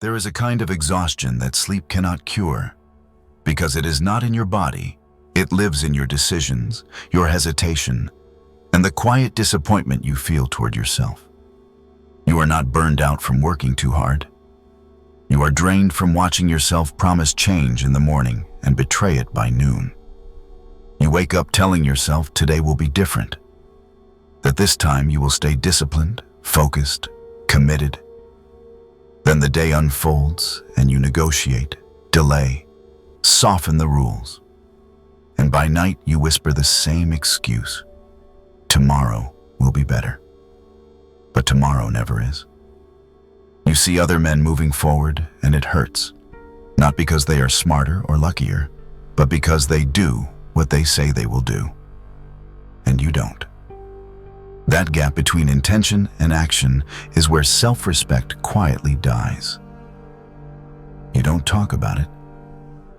There is a kind of exhaustion that sleep cannot cure. Because it is not in your body, it lives in your decisions, your hesitation, and the quiet disappointment you feel toward yourself. You are not burned out from working too hard. You are drained from watching yourself promise change in the morning and betray it by noon. You wake up telling yourself today will be different, that this time you will stay disciplined, focused, committed. Then the day unfolds and you negotiate, delay, soften the rules. And by night you whisper the same excuse. Tomorrow will be better. But tomorrow never is. You see other men moving forward and it hurts. Not because they are smarter or luckier, but because they do what they say they will do. And you don't. That gap between intention and action is where self-respect quietly dies. You don't talk about it,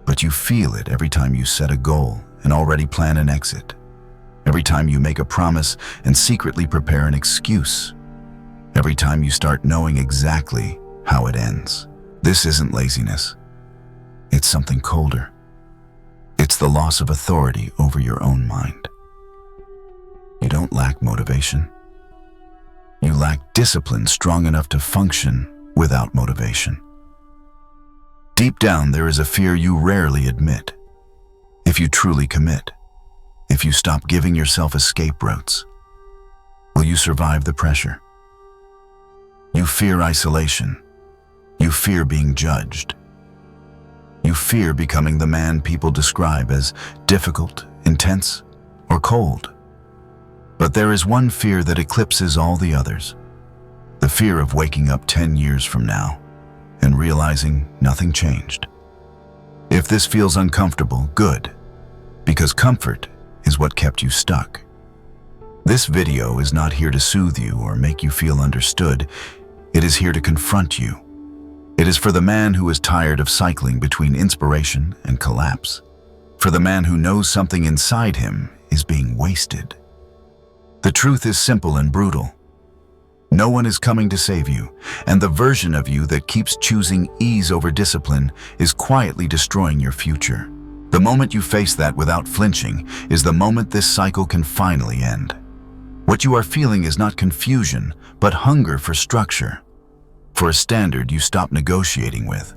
but you feel it every time you set a goal and already plan an exit. Every time you make a promise and secretly prepare an excuse. Every time you start knowing exactly how it ends. This isn't laziness. It's something colder. It's the loss of authority over your own mind. You don't lack motivation. You lack discipline strong enough to function without motivation. Deep down, there is a fear you rarely admit. If you truly commit, if you stop giving yourself escape routes, will you survive the pressure? You fear isolation. You fear being judged. You fear becoming the man people describe as difficult, intense, or cold. But there is one fear that eclipses all the others. The fear of waking up 10 years from now and realizing nothing changed. If this feels uncomfortable, good, because comfort is what kept you stuck. This video is not here to soothe you or make you feel understood. It is here to confront you. It is for the man who is tired of cycling between inspiration and collapse. For the man who knows something inside him is being wasted. The truth is simple and brutal. No one is coming to save you, and the version of you that keeps choosing ease over discipline is quietly destroying your future. The moment you face that without flinching is the moment this cycle can finally end. What you are feeling is not confusion, but hunger for structure, for a standard you stop negotiating with.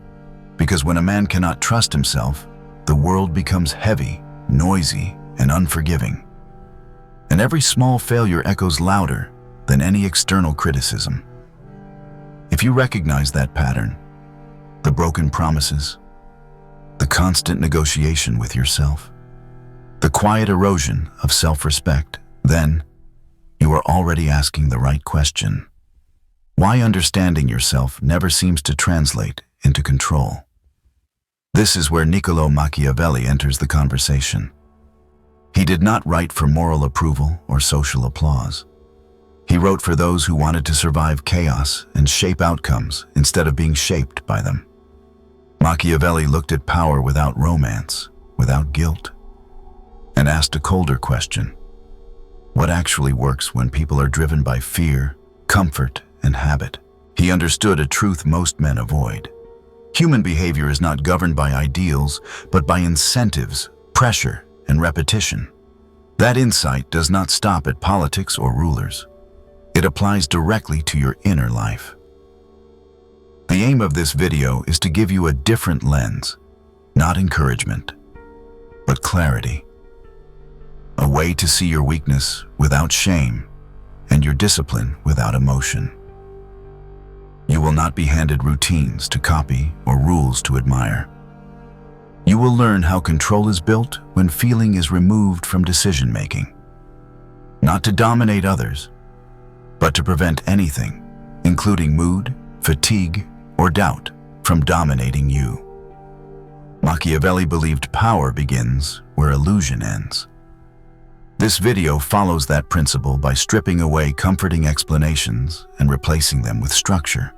Because when a man cannot trust himself, the world becomes heavy, noisy, and unforgiving. And every small failure echoes louder than any external criticism. If you recognize that pattern, the broken promises, the constant negotiation with yourself, the quiet erosion of self-respect, then you are already asking the right question. Why understanding yourself never seems to translate into control? This is where Niccolò Machiavelli enters the conversation. He did not write for moral approval or social applause. He wrote for those who wanted to survive chaos and shape outcomes instead of being shaped by them. Machiavelli looked at power without romance, without guilt, and asked a colder question. What actually works when people are driven by fear, comfort, and habit? He understood a truth most men avoid. Human behavior is not governed by ideals, but by incentives, pressure, and repetition. That insight does not stop at politics or rulers. It applies directly to your inner life. The aim of this video is to give you a different lens, not encouragement, but clarity. A way to see your weakness without shame and your discipline without emotion. You will not be handed routines to copy or rules to admire. You will learn how control is built when feeling is removed from decision-making. Not to dominate others, but to prevent anything, including mood, fatigue, or doubt, from dominating you. Machiavelli believed power begins where illusion ends. This video follows that principle by stripping away comforting explanations and replacing them with structure.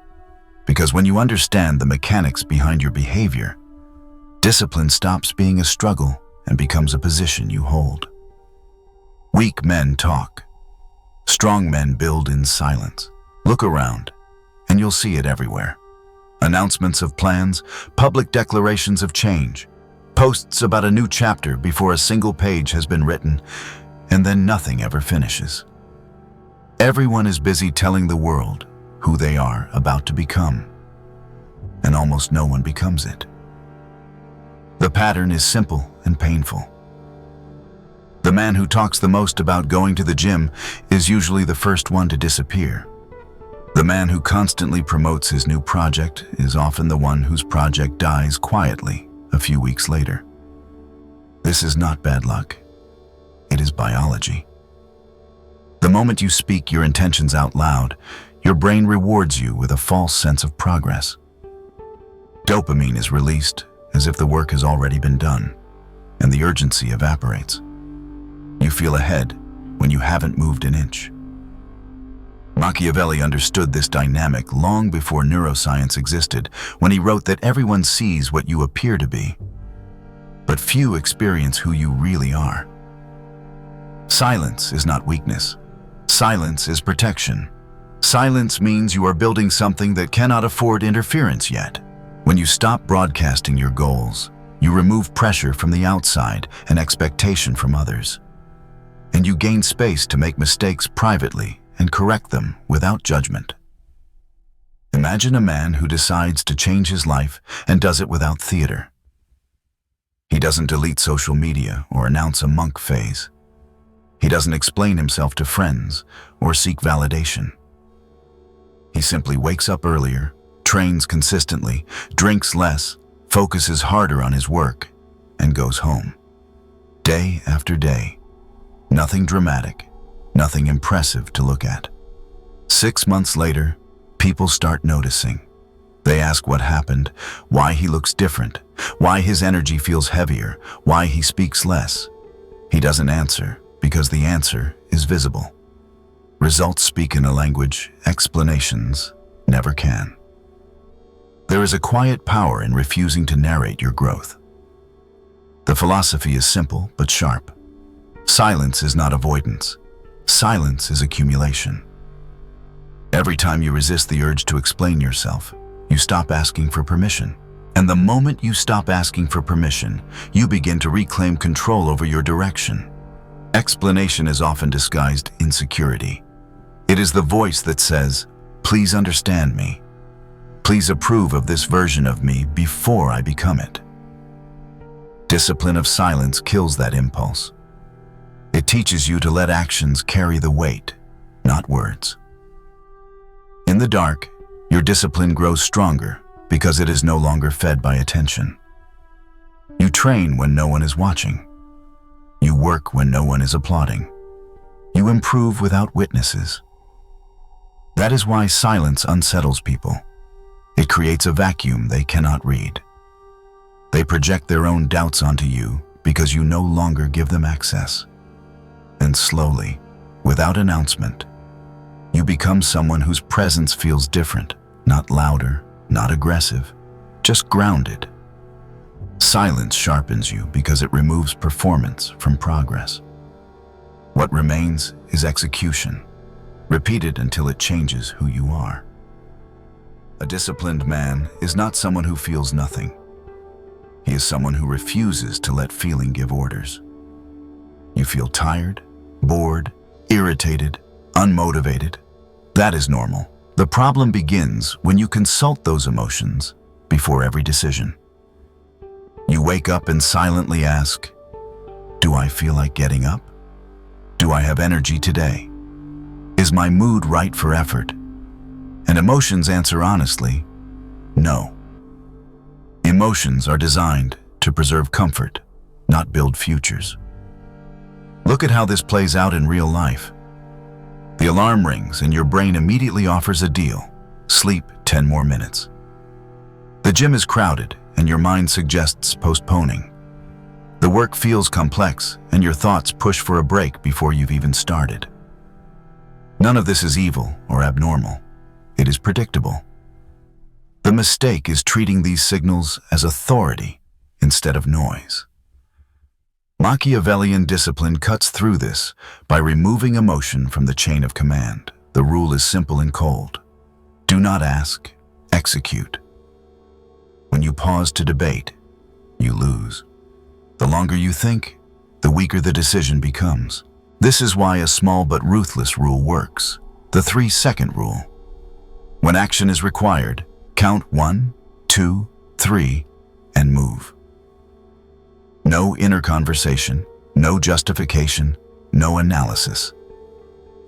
Because when you understand the mechanics behind your behavior, discipline stops being a struggle and becomes a position you hold. Weak men talk. Strong men build in silence. Look around, and you'll see it everywhere. Announcements of plans, public declarations of change, posts about a new chapter before a single page has been written, and then nothing ever finishes. Everyone is busy telling the world who they are about to become, and almost no one becomes it. The pattern is simple and painful. The man who talks the most about going to the gym is usually the first one to disappear. The man who constantly promotes his new project is often the one whose project dies quietly a few weeks later. This is not bad luck. It is biology. The moment you speak your intentions out loud, your brain rewards you with a false sense of progress. Dopamine is released as if the work has already been done, and the urgency evaporates. You feel ahead when you haven't moved an inch. Machiavelli understood this dynamic long before neuroscience existed, when he wrote that everyone sees what you appear to be, but few experience who you really are. Silence is not weakness. Silence is protection. Silence means you are building something that cannot afford interference yet. When you stop broadcasting your goals, you remove pressure from the outside and expectation from others. And you gain space to make mistakes privately and correct them without judgment. Imagine a man who decides to change his life and does it without theater. He doesn't delete social media or announce a monk phase. He doesn't explain himself to friends or seek validation. He simply wakes up earlier, trains consistently, drinks less, focuses harder on his work, and goes home. Day after day. Nothing dramatic, nothing impressive to look at. 6 months later, people start noticing. They ask what happened, why he looks different, why his energy feels heavier, why he speaks less. He doesn't answer because the answer is visible. Results speak in a language explanations never can. There is a quiet power in refusing to narrate your growth. The philosophy is simple but sharp. Silence is not avoidance. Silence is accumulation. Every time you resist the urge to explain yourself, you stop asking for permission. And the moment you stop asking for permission, you begin to reclaim control over your direction. Explanation is often disguised insecurity. It is the voice that says, "Please understand me. Please approve of this version of me before I become it." Discipline of silence kills that impulse. It teaches you to let actions carry the weight, not words. In the dark, your discipline grows stronger because it is no longer fed by attention. You train when no one is watching. You work when no one is applauding. You improve without witnesses. That is why silence unsettles people. It creates a vacuum they cannot read. They project their own doubts onto you because you no longer give them access. And slowly, without announcement, you become someone whose presence feels different, not louder, not aggressive, just grounded. Silence sharpens you because it removes performance from progress. What remains is execution, repeated until it changes who you are. A disciplined man is not someone who feels nothing. He is someone who refuses to let feeling give orders. You feel tired, bored, irritated, unmotivated. That is normal. The problem begins when you consult those emotions before every decision. You wake up and silently ask, "Do I feel like getting up? Do I have energy today? Is my mood right for effort?" And emotions answer honestly, no. Emotions are designed to preserve comfort, not build futures. Look at how this plays out in real life. The alarm rings and your brain immediately offers a deal. Sleep 10 more minutes. The gym is crowded and your mind suggests postponing. The work feels complex and your thoughts push for a break before you've even started. None of this is evil or abnormal. It is predictable. The mistake is treating these signals as authority instead of noise. Machiavellian discipline cuts through this by removing emotion from the chain of command. The rule is simple and cold. Do not ask, execute. pause to debate, you lose. The longer you think, the weaker the decision becomes. This is why a small but ruthless rule works, the 3-second rule. When action is required, count 1, 2, 3, and move. No inner conversation, no justification, no analysis.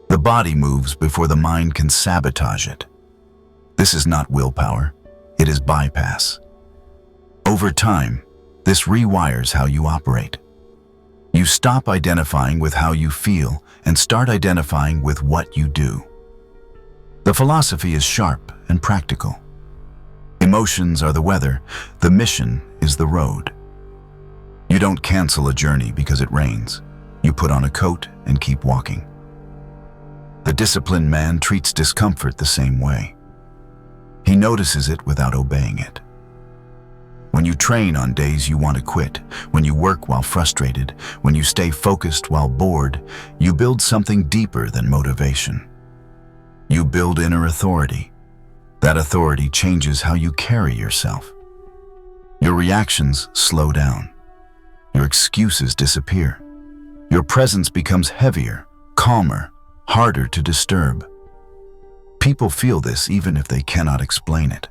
The body moves before the mind can sabotage it. This is not willpower, it is bypass. Over time, this rewires how you operate. You stop identifying with how you feel and start identifying with what you do. The philosophy is sharp and practical. Emotions are the weather, the mission is the road. You don't cancel a journey because it rains. You put on a coat and keep walking. The disciplined man treats discomfort the same way. He notices it without obeying it. When you train on days you want to quit, when you work while frustrated, when you stay focused while bored, you build something deeper than motivation. You build inner authority. That authority changes how you carry yourself. Your reactions slow down. Your excuses disappear. Your presence becomes heavier, calmer, harder to disturb. People feel this even if they cannot explain it.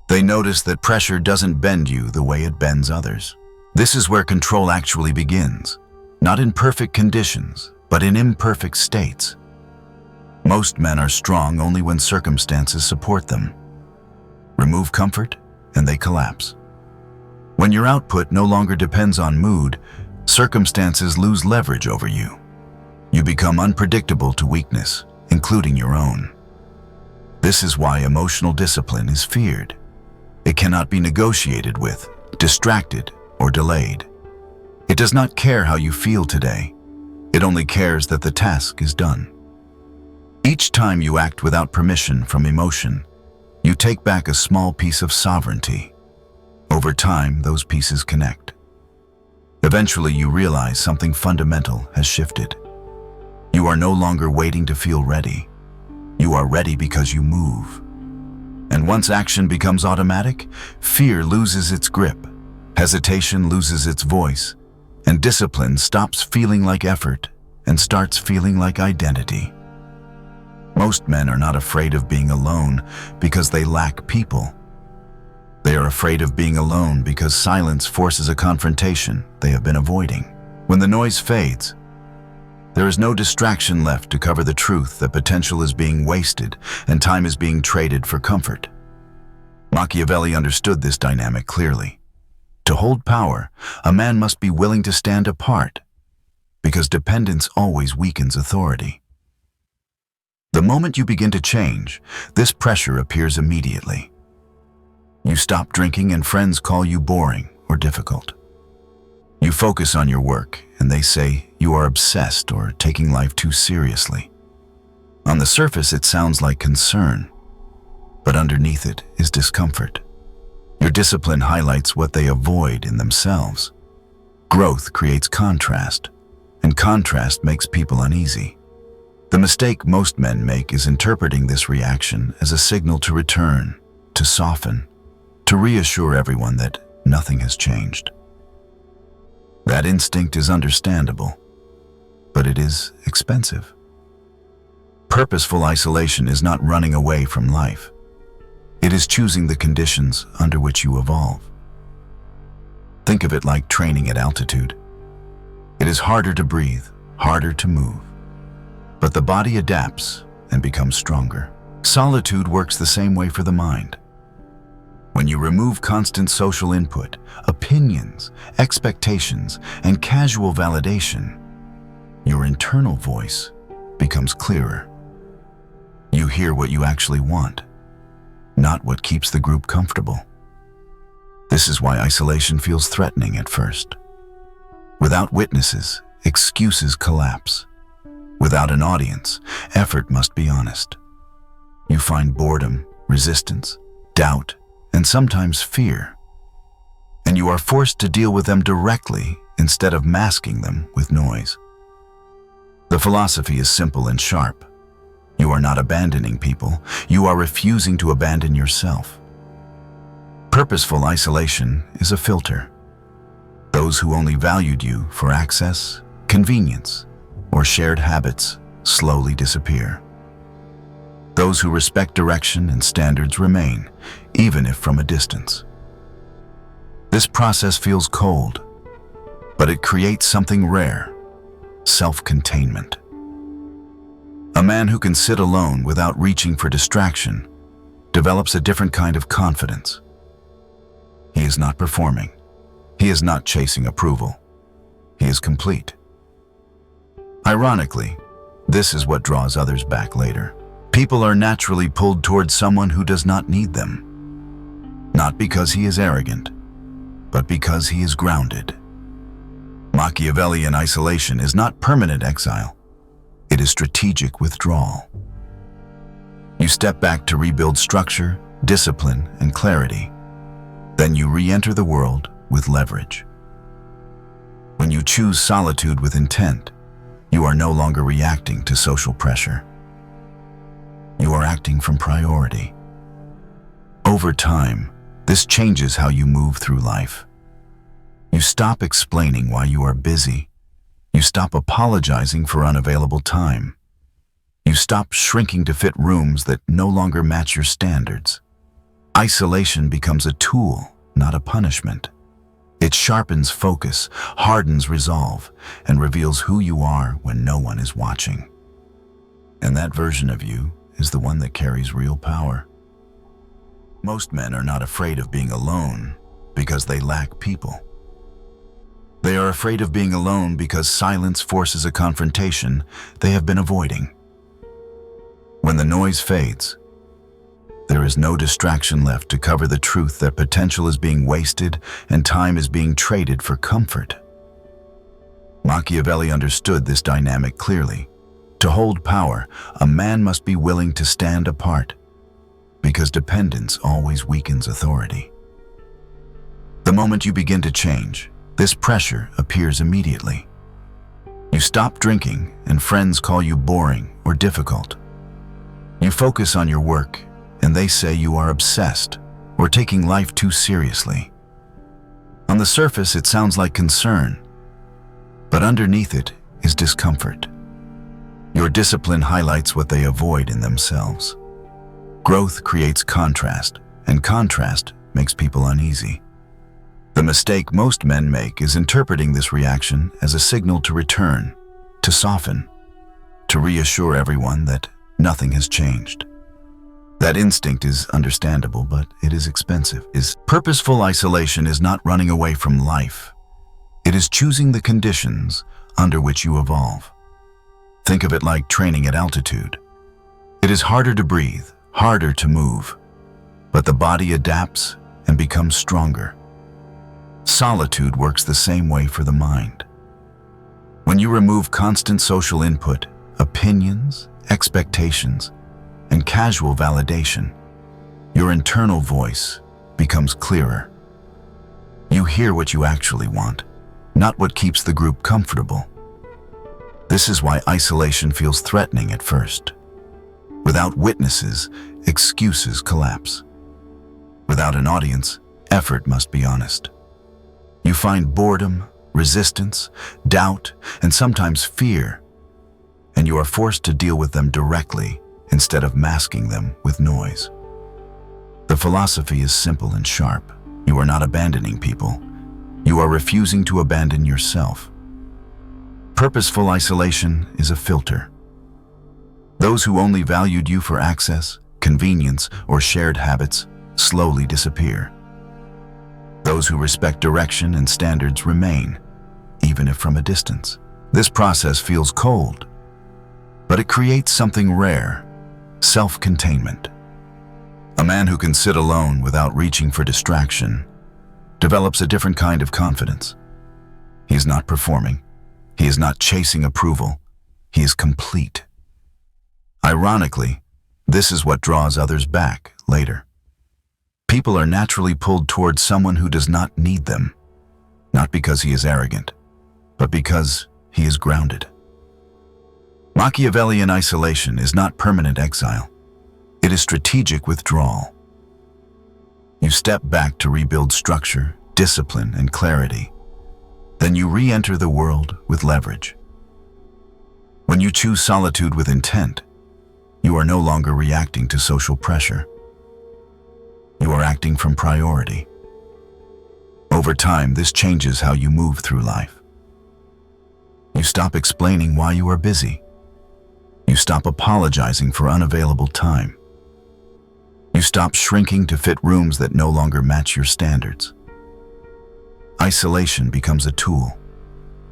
They notice that pressure doesn't bend you the way it bends others. This is where control actually begins, not in perfect conditions, but in imperfect states. Most men are strong only when circumstances support them. Remove comfort, and they collapse. When your output no longer depends on mood, circumstances lose leverage over you. You become unpredictable to weakness, including your own. This is why emotional discipline is feared. It cannot be negotiated with, distracted, or delayed. It does not care how you feel today. It only cares that the task is done. Each time you act without permission from emotion, you take back a small piece of sovereignty. Over time, those pieces connect. Eventually, you realize something fundamental has shifted. You are no longer waiting to feel ready. You are ready because you move. And once action becomes automatic, fear loses its grip, hesitation loses its voice, and discipline stops feeling like effort and starts feeling like identity. Most men are not afraid of being alone because they lack people. They are afraid of being alone because silence forces a confrontation they have been avoiding. When the noise fades, there is no distraction left to cover the truth that potential is being wasted and time is being traded for comfort. Machiavelli understood this dynamic clearly. To hold power, a man must be willing to stand apart, because dependence always weakens authority. The moment you begin to change, this pressure appears immediately. You stop drinking and friends call you boring or difficult. You focus on your work and they say you are obsessed or taking life too seriously. On the surface, it sounds like concern, but underneath it is discomfort. Your discipline highlights what they avoid in themselves. Growth creates contrast, and contrast makes people uneasy. The mistake most men make is interpreting this reaction as a signal to return, to soften, to reassure everyone that nothing has changed. That instinct is understandable, but it is expensive. Purposeful isolation is not running away from life. It is choosing the conditions under which you evolve. Think of it like training at altitude. It is harder to breathe, harder to move, but the body adapts and becomes stronger. Solitude works the same way for the mind. When you remove constant social input, opinions, expectations, and casual validation, your internal voice becomes clearer. You hear what you actually want, not what keeps the group comfortable. This is why isolation feels threatening at first. Without witnesses, excuses collapse. Without an audience, effort must be honest. You find boredom, resistance, doubt, and sometimes fear. And you are forced to deal with them directly instead of masking them with noise. The philosophy is simple and sharp. You are not abandoning people, you are refusing to abandon yourself. Purposeful isolation is a filter. Those who only valued you for access, convenience, or shared habits slowly disappear. Those who respect direction and standards remain, even if from a distance. This process feels cold, but it creates something rare: self-containment. A man who can sit alone without reaching for distraction develops a different kind of confidence. He is not performing. He is not chasing approval. He is complete. Ironically, this is what draws others back later. People are naturally pulled towards someone who does not need them, not because he is arrogant, but because he is grounded. Machiavellian isolation is not permanent exile. It is strategic withdrawal. You step back to rebuild structure, discipline, and clarity. Then you re-enter the world with leverage. When you choose solitude with intent, you are no longer reacting to social pressure. You are acting from priority. Over time, this changes how you move through life. You stop explaining why you are busy. You stop apologizing for unavailable time. You stop shrinking to fit rooms that no longer match your standards. Isolation becomes a tool, not a punishment. It sharpens focus, hardens resolve, and reveals who you are when no one is watching. And that version of you is the one that carries real power. Most men are not afraid of being alone because they lack people. They are afraid of being alone because silence forces a confrontation they have been avoiding. When the noise fades, there is no distraction left to cover the truth that potential is being wasted and time is being traded for comfort. Machiavelli understood this dynamic clearly. To hold power, a man must be willing to stand apart, because dependence always weakens authority. The moment you begin to change, this pressure appears immediately. You stop drinking, and friends call you boring or difficult. You focus on your work, and they say you are obsessed or taking life too seriously. On the surface, it sounds like concern, but underneath it is discomfort. Your discipline highlights what they avoid in themselves. Growth creates contrast, and contrast makes people uneasy. The mistake most men make is interpreting this reaction as a signal to return, to soften, to reassure everyone that nothing has changed. That instinct is understandable, but it is expensive. Purposeful isolation is not running away from life. It is choosing the conditions under which you evolve. Think of it like training at altitude. It is harder to breathe, harder to move, but the body adapts and becomes stronger. Solitude works the same way for the mind. When you remove constant social input, opinions, expectations, and casual validation, your internal voice becomes clearer. You hear what you actually want, not what keeps the group comfortable. This is why isolation feels threatening at first. Without witnesses, excuses collapse. Without an audience, effort must be honest. You find boredom, resistance, doubt, and sometimes fear, and you are forced to deal with them directly instead of masking them with noise. The philosophy is simple and sharp. You are not abandoning people. You are refusing to abandon yourself. Purposeful isolation is a filter. Those who only valued you for access, convenience, or shared habits slowly disappear. Those who respect direction and standards remain, even if from a distance. This process feels cold, but it creates something rare: self-containment. A man who can sit alone without reaching for distraction develops a different kind of confidence. He is not performing. He is not chasing approval. He is complete. Ironically, this is what draws others back later. People are naturally pulled towards someone who does not need them, not because he is arrogant, but because he is grounded. Machiavellian isolation is not permanent exile. It is strategic withdrawal. You step back to rebuild structure, discipline, and clarity. Then you re-enter the world with leverage. When you choose solitude with intent, you are no longer reacting to social pressure. You are acting from priority. Over time, this changes how you move through life. You stop explaining why you are busy. You stop apologizing for unavailable time. You stop shrinking to fit rooms that no longer match your standards. Isolation becomes a tool,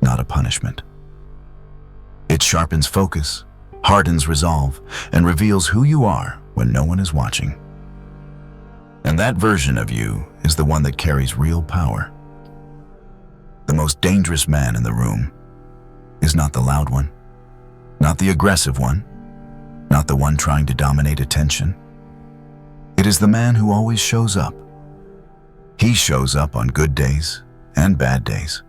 not a punishment. It sharpens focus, hardens resolve, and reveals who you are when no one is watching. And that version of you is the one that carries real power. The most dangerous man in the room is not the loud one, not the aggressive one, not the one trying to dominate attention. It is the man who always shows up. He shows up on good days and bad days,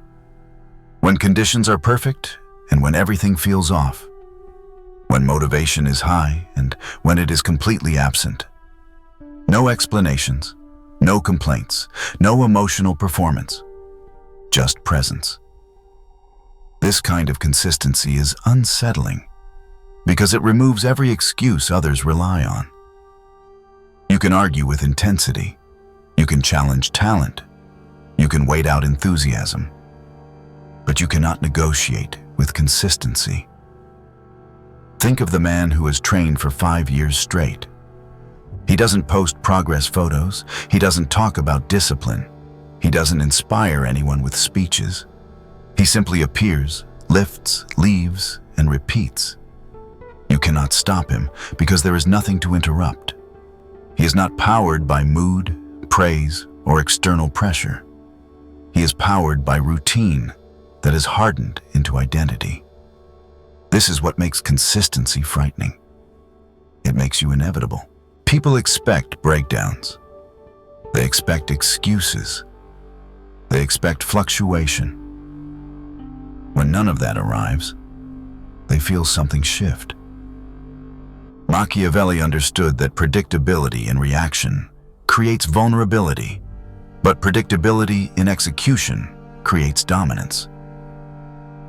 when conditions are perfect and when everything feels off, when motivation is high and when it is completely absent. No explanations, no complaints, no emotional performance, just presence. This kind of consistency is unsettling because it removes every excuse others rely on. You can argue with intensity, you can challenge talent, you can wait out enthusiasm, but you cannot negotiate with consistency. Think of the man who has trained for 5 years straight. He doesn't post progress photos, he doesn't talk about discipline, he doesn't inspire anyone with speeches. He simply appears, lifts, leaves, and repeats. You cannot stop him because there is nothing to interrupt. He is not powered by mood, praise, or external pressure. He is powered by routine that is hardened into identity. This is what makes consistency frightening. It makes you inevitable. People expect breakdowns. They expect excuses. They expect fluctuation. When none of that arrives, they feel something shift. Machiavelli understood that predictability in reaction creates vulnerability, but predictability in execution creates dominance.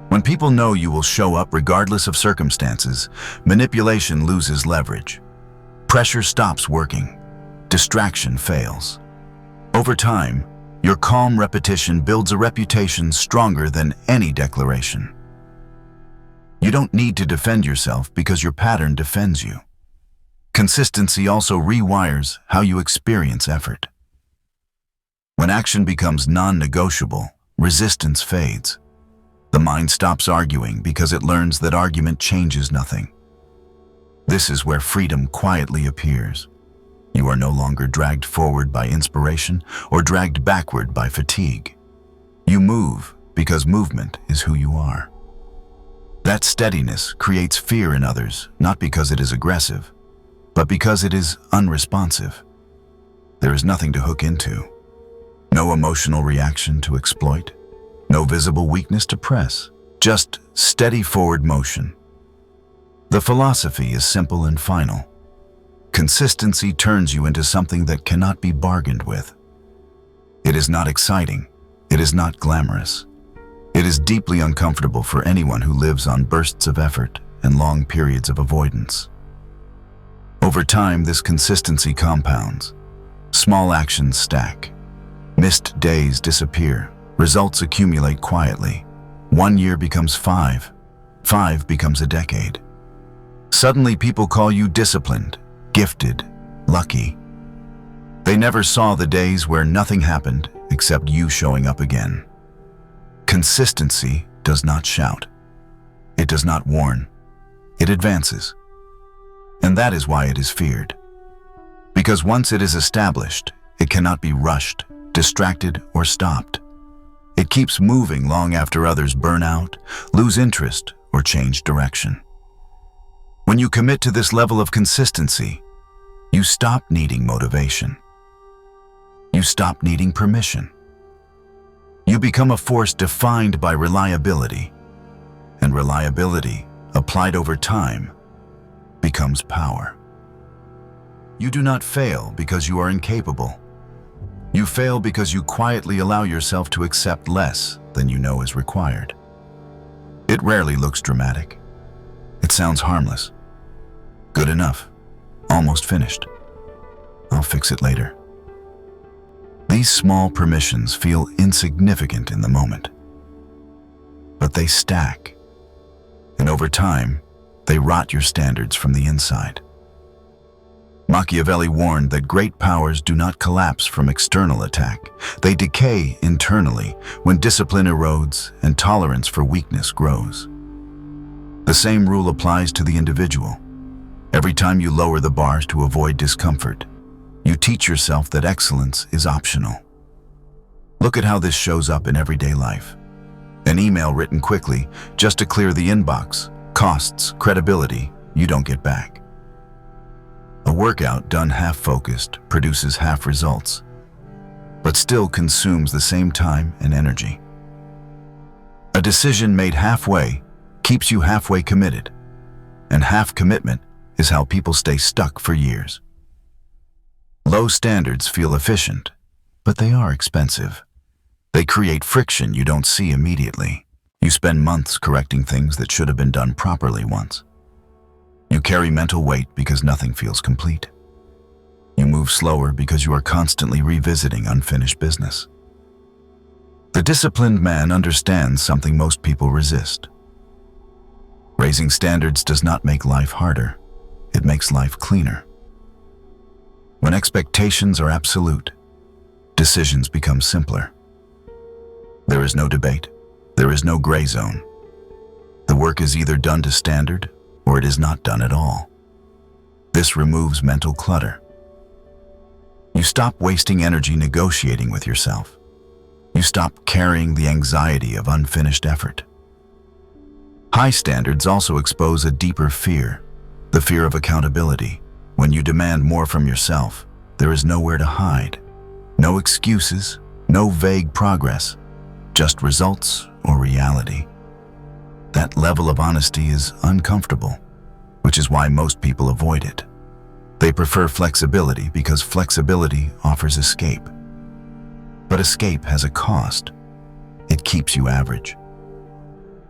When people know you will show up regardless of circumstances, manipulation loses leverage. Pressure stops working. Distraction fails. Over time, your calm repetition builds a reputation stronger than any declaration. You don't need to defend yourself because your pattern defends you. Consistency also rewires how you experience effort. When action becomes non-negotiable, resistance fades. The mind stops arguing because it learns that argument changes nothing. This is where freedom quietly appears. You are no longer dragged forward by inspiration or dragged backward by fatigue. You move because movement is who you are. That steadiness creates fear in others, not because it is aggressive, but because it is unresponsive. There is nothing to hook into. No emotional reaction to exploit. No visible weakness to press. Just steady forward motion. The philosophy is simple and final. Consistency turns you into something that cannot be bargained with. It is not exciting. It is not glamorous. It is deeply uncomfortable for anyone who lives on bursts of effort and long periods of avoidance. Over time, this consistency compounds. Small actions stack. Missed days disappear. Results accumulate quietly. 1 year becomes 5. 5 becomes a decade. Suddenly, people call you disciplined, gifted, lucky. They never saw the days where nothing happened except you showing up again. Consistency does not shout. It does not warn. It advances. And that is why it is feared. Because once it is established, it cannot be rushed, distracted, or stopped. It keeps moving long after others burn out, lose interest, or change direction. When you commit to this level of consistency, you stop needing motivation. You stop needing permission. You become a force defined by reliability, and reliability, applied over time, becomes power. You do not fail because you are incapable. You fail because you quietly allow yourself to accept less than you know is required. It rarely looks dramatic. It sounds harmless. Good enough. Almost finished. I'll fix it later. These small permissions feel insignificant in the moment, but they stack, and over time, they rot your standards from the inside. Machiavelli warned that great powers do not collapse from external attack. They decay internally when discipline erodes and tolerance for weakness grows. The same rule applies to the individual. Every time you lower the bars to avoid discomfort, you teach yourself that excellence is optional. Look at how this shows up in everyday life. An email written quickly just to clear the inbox costs credibility you don't get back. A workout done half-focused produces half results, but still consumes the same time and energy. A decision made halfway keeps you halfway committed, and half commitment is how people stay stuck for years. Low standards feel efficient, but they are expensive. They create friction you don't see immediately. You spend months correcting things that should have been done properly once. You carry mental weight because nothing feels complete. You move slower because you are constantly revisiting unfinished business. The disciplined man understands something most people resist. Raising standards does not make life harder. It makes life cleaner. When expectations are absolute, decisions become simpler. There is no debate. There is no gray zone. The work is either done to standard or it is not done at all. This removes mental clutter. You stop wasting energy negotiating with yourself. You stop carrying the anxiety of unfinished effort. High standards also expose a deeper fear, the fear of accountability. When you demand more from yourself, there is nowhere to hide. No excuses, no vague progress, just results or reality. That level of honesty is uncomfortable, which is why most people avoid it. They prefer flexibility because flexibility offers escape. But escape has a cost. It keeps you average.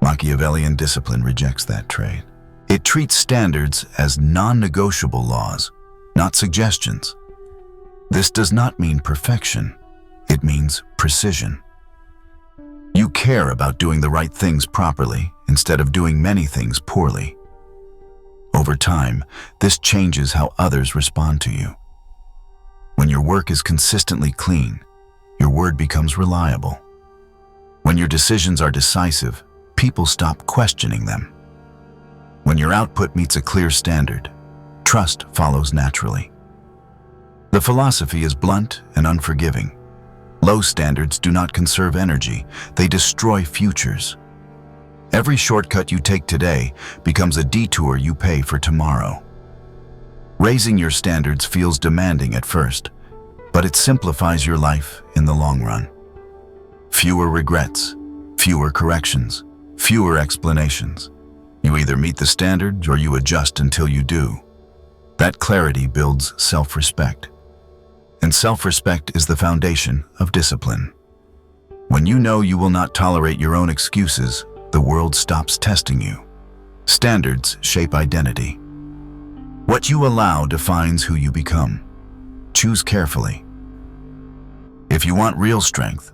Machiavellian discipline rejects that trade. It treats standards as non-negotiable laws, not suggestions. This does not mean perfection. It means precision. You care about doing the right things properly instead of doing many things poorly. Over time, this changes how others respond to you. When your work is consistently clean, your word becomes reliable. When your decisions are decisive, people stop questioning them. When your output meets a clear standard, trust follows naturally. The philosophy is blunt and unforgiving. Low standards do not conserve energy, they destroy futures. Every shortcut you take today becomes a detour you pay for tomorrow. Raising your standards feels demanding at first, but it simplifies your life in the long run. Fewer regrets, fewer corrections, fewer explanations. You either meet the standard or you adjust until you do. That clarity builds self-respect. And self-respect is the foundation of discipline. When you know you will not tolerate your own excuses, the world stops testing you. Standards shape identity. What you allow defines who you become. Choose carefully. If you want real strength,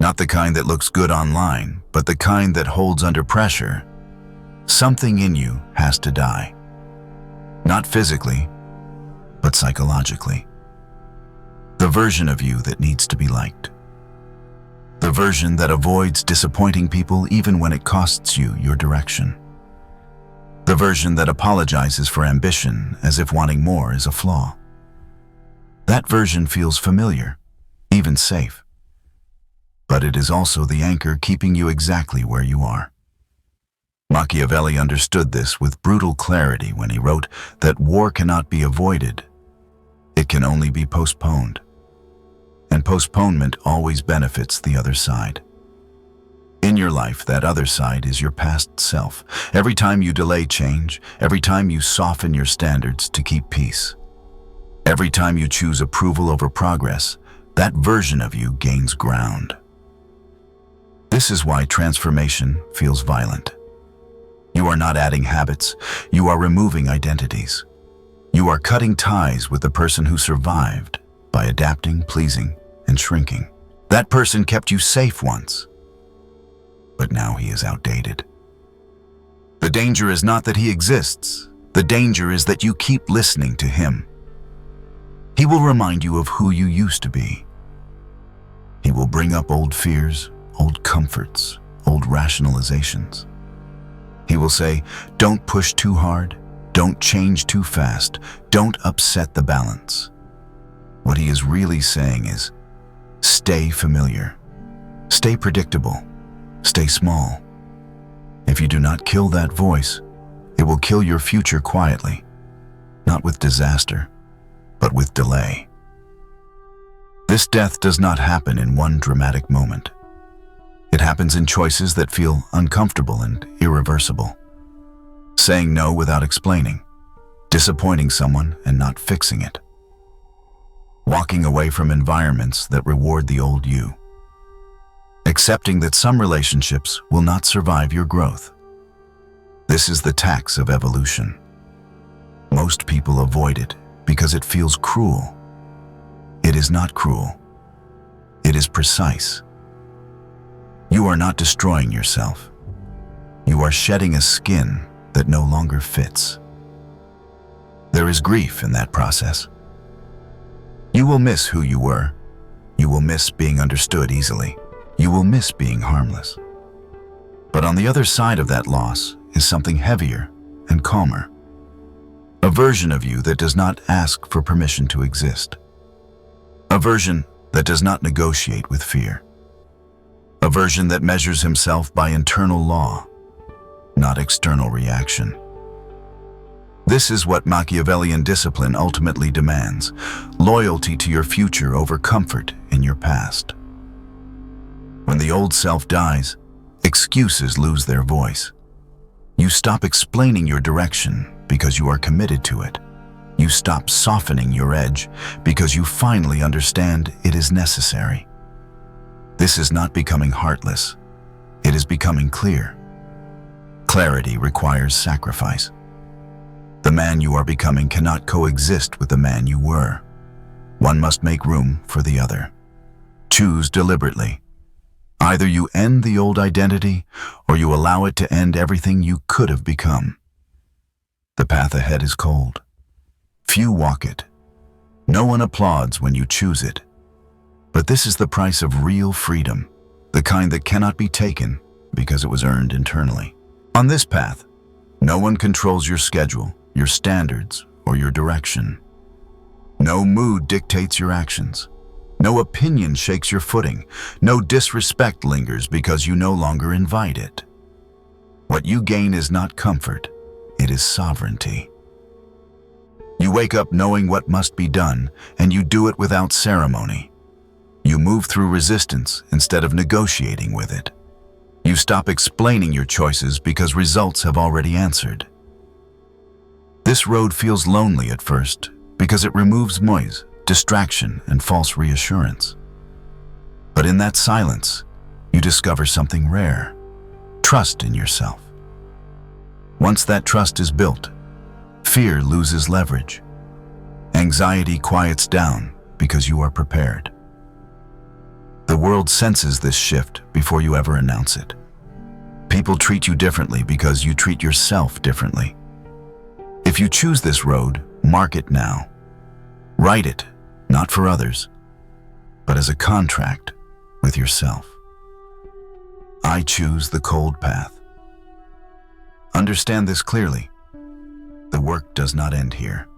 not the kind that looks good online, but the kind that holds under pressure, something in you has to die. Not physically, but psychologically. The version of you that needs to be liked. The version that avoids disappointing people even when it costs you your direction. The version that apologizes for ambition as if wanting more is a flaw. That version feels familiar, even safe. But it is also the anchor keeping you exactly where you are. Machiavelli understood this with brutal clarity when he wrote that war cannot be avoided. It can only be postponed. And postponement always benefits the other side. In your life, that other side is your past self. Every time you delay change, every time you soften your standards to keep peace, every time you choose approval over progress, that version of you gains ground. This is why transformation feels violent. You are not adding habits, you are removing identities. You are cutting ties with the person who survived by adapting, pleasing, and shrinking. That person kept you safe once, but now he is outdated. The danger is not that he exists. The danger is that you keep listening to him. He will remind you of who you used to be. He will bring up old fears, old comforts, old rationalizations. He will say, don't push too hard, don't change too fast, don't upset the balance. What he is really saying is, stay familiar, stay predictable, stay small. If you do not kill that voice, it will kill your future quietly, not with disaster, but with delay. This death does not happen in one dramatic moment. It happens in choices that feel uncomfortable and irreversible. Saying no without explaining, disappointing someone and not fixing it. Walking away from environments that reward the old you. Accepting that some relationships will not survive your growth. This is the tax of evolution. Most people avoid it because it feels cruel. It is not cruel. It is precise. You are not destroying yourself. You are shedding a skin that no longer fits. There is grief in that process. You will miss who you were. You will miss being understood easily. You will miss being harmless. But on the other side of that loss is something heavier and calmer. A version of you that does not ask for permission to exist. A version that does not negotiate with fear. A version that measures himself by internal law, not external reaction. This is what Machiavellian discipline ultimately demands: loyalty to your future over comfort in your past. When the old self dies, excuses lose their voice. You stop explaining your direction because you are committed to it. You stop softening your edge because you finally understand it is necessary. This is not becoming heartless. It is becoming clear. Clarity requires sacrifice. The man you are becoming cannot coexist with the man you were. One must make room for the other. Choose deliberately. Either you end the old identity, or you allow it to end everything you could have become. The path ahead is cold. Few walk it. No one applauds when you choose it. But this is the price of real freedom, the kind that cannot be taken because it was earned internally. On this path, no one controls your schedule, your standards, or your direction. No mood dictates your actions. No opinion shakes your footing. No disrespect lingers because you no longer invite it. What you gain is not comfort, it is sovereignty. You wake up knowing what must be done, and you do it without ceremony. You move through resistance instead of negotiating with it. You stop explaining your choices because results have already answered. This road feels lonely at first because it removes noise, distraction, and false reassurance. But in that silence, you discover something rare: trust in yourself. Once that trust is built, fear loses leverage. Anxiety quiets down because you are prepared. The world senses this shift before you ever announce it. People treat you differently because you treat yourself differently. If you choose this road, mark it now. Write it, not for others, but as a contract with yourself. I choose the cold path. Understand this clearly. The work does not end here.